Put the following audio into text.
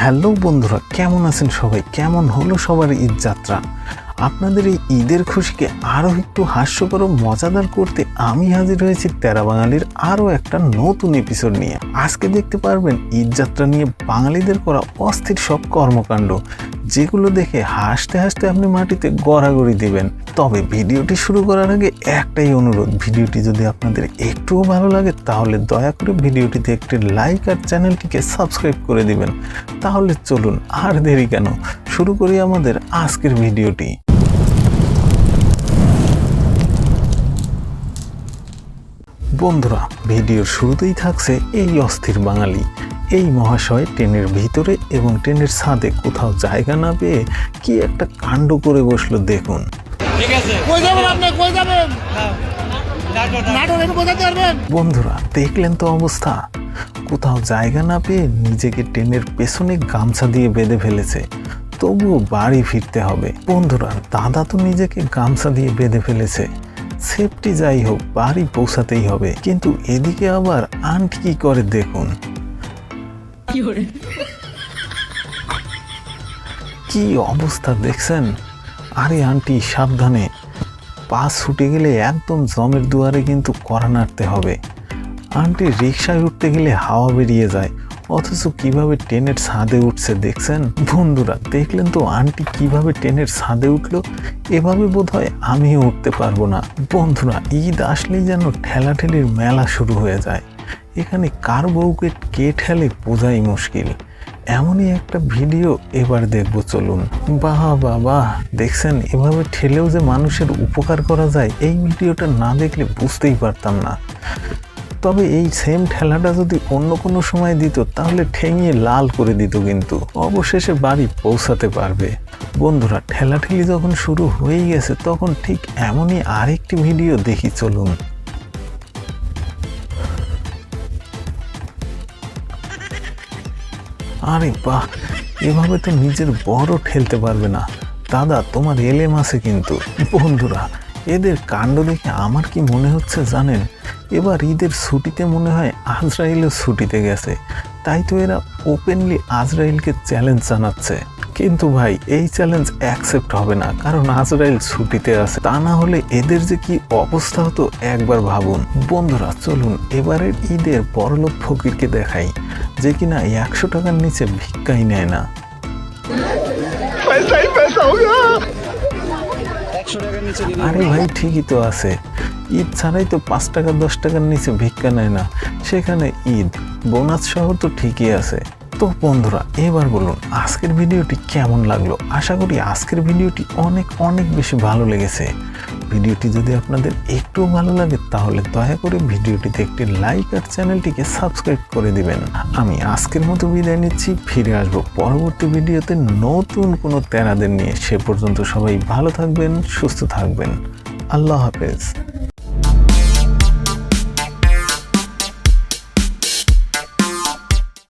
Hello বন্ধুরা, কেমন আছেন সবাই? কেমন হলো সবার ঈদ যাত্রা? আপনাদের এই ঈদের খুশিকে আরও একটু হাস্যকর ও মজাদার করতে আমি হাজির হয়েছি তেরা বাঙালির আরও একটা নতুন এপিসোড নিয়ে। আজকে দেখতে পারবেন ঈদ যাত্রা নিয়ে বাঙালিদের করা অস্থির সব কর্মকাণ্ড, যেগুলো দেখে হাসতে হাসতে আপনি মাটিতে গড়াগড়ি দিবেন। তবে ভিডিওটি শুরু করার আগে একটাই অনুরোধ, ভিডিওটি যদি আপনাদের একটুও ভালো লাগে তাহলে দয়া করে ভিডিওটিতে একটি লাইক আর চ্যানেলটিকে সাবস্ক্রাইব করে দিবেন। তাহলে চলুন আর দেরি কেন, শুরু করি আমাদের আজকের ভিডিওটি। বন্ধুরা, ভিডিওর শুরুতেই থাকছে এই অস্থির বাঙালি। এই মহাশয় ট্রেনের ভিতরে এবং ট্রেনের ছাদে কোথাও জায়গা না পেয়ে কি একটা কাণ্ড করে বসলো দেখুন। বন্ধুরা, দেখলেন তো অবস্থা, কোথাও জায়গা না পেয়ে নিজেকে ট্রেনের পেছনে গামছা দিয়ে বেঁধে ফেলেছে, তবুও বাড়ি ফিরতে হবে। বন্ধুরা, দাদা তো নিজেকে গামছা দিয়ে বেঁধে ফেলেছে, সেফটি যাই হোক বাড়ি পৌঁছাতেই হবে, কিন্তু এদিকে আবার আন্টি কি করে দেখুন। কি অবস্থা দেখছেন? আরে আন্টি সাবধানে, পা ছুটে গেলে একদম জমের দুয়ারে কিন্তু কড়া নাড়তে হবে। আন্টি রিকশায় উঠতে গেলে হাওয়া বেরিয়ে যায়, অথচ কিভাবে ট্রেনের ছাদে উঠছে দেখছেন? বন্ধুরা, দেখলেন তো আন্টি কিভাবে ট্রেনের ছাদে উঠলো? এভাবে বোধহয় আমিও উঠতে পারবো না। বন্ধুরা, ঈদ আসলেই যেন ঠেলাঠেলির মেলা শুরু হয়ে যায়। এখানে কার বউকে কে ঠেলে বোঝাই মুশকিল। এমনই একটা ভিডিও এবার দেখব, চলুন। বাহ বাহ বাহ, দেখছেন এভাবে ঠেলেও যে মানুষের উপকার করা যায়, এই ভিডিওটা না দেখলে বুঝতেই পারতাম না। তবে এই সেম ঠেলাটা যদি অন্য কোনো সময় দিত তাহলে ঠেঙিয়ে লাল করে দিত, কিন্তু অবশেষে বাড়ি পৌঁছাতে পারবে। বন্ধুরা, ঠেলাঠেলি যখন শুরু হয়ে গেছে তখন ঠিক এমনই আরেকটি ভিডিও দেখি, চলুন। আরে বাহ, এভাবে তো নিজের বড় ঠেলতে পারবে না দাদা, তোমার এলেম আছে কিন্তু। বন্ধুরা, এদের কাণ্ড দেখে আমার কি মনে হচ্ছে জানেন? এবার ঈদের ছুটিতে মনে হয় আজরাইলও ছুটিতে গেছে, তাই তো এরা ওপেনলি আজরাইলকে চ্যালেঞ্জ জানাচ্ছে। কিন্তু ভাই, এই চ্যালেঞ্জ অ্যাকসেপ্ট হবে না, কারণ আজরাইল ছুটিতে আছে। তা না হলে এদের যে কি অবস্থা হতো একবার ভাবুন। বন্ধুরা, চলুন এবারের ঈদের বড়লোক ফকিরকে দেখাই, যে কিনা 100 টাকার নিচে ভিক্ষাই নেয় না। আরে ভাই, ঠিকই তো আছে, ঈদ ছাড়াই তো 5 টাকা 10 টাকার নিচে ভিক্ষা নেয় না, সেখানে ঈদ বোনাস সহ তো ঠিকই আছে। তো বন্ধুরা, এবার বলুন আজকের ভিডিওটি কেমন লাগলো? আশা করি আজকের ভিডিওটি অনেক অনেক বেশি ভালো লেগেছে। ভিডিওটি যদি আপনাদের একটু ভালো লাগে তাহলে দয়া করে ভিডিওটিতে একটি লাইক আর চ্যানেলটিকে সাবস্ক্রাইব করে দিবেন। আমি আজকের মতো বিদায় নিচ্ছি, ফিরে আসবো পরবর্তী ভিডিওতে নতুন কোনো তেরাদের নিয়ে। সে পর্যন্ত সবাই ভালো থাকবেন, সুস্থ থাকবেন। আল্লাহ হাফেজ।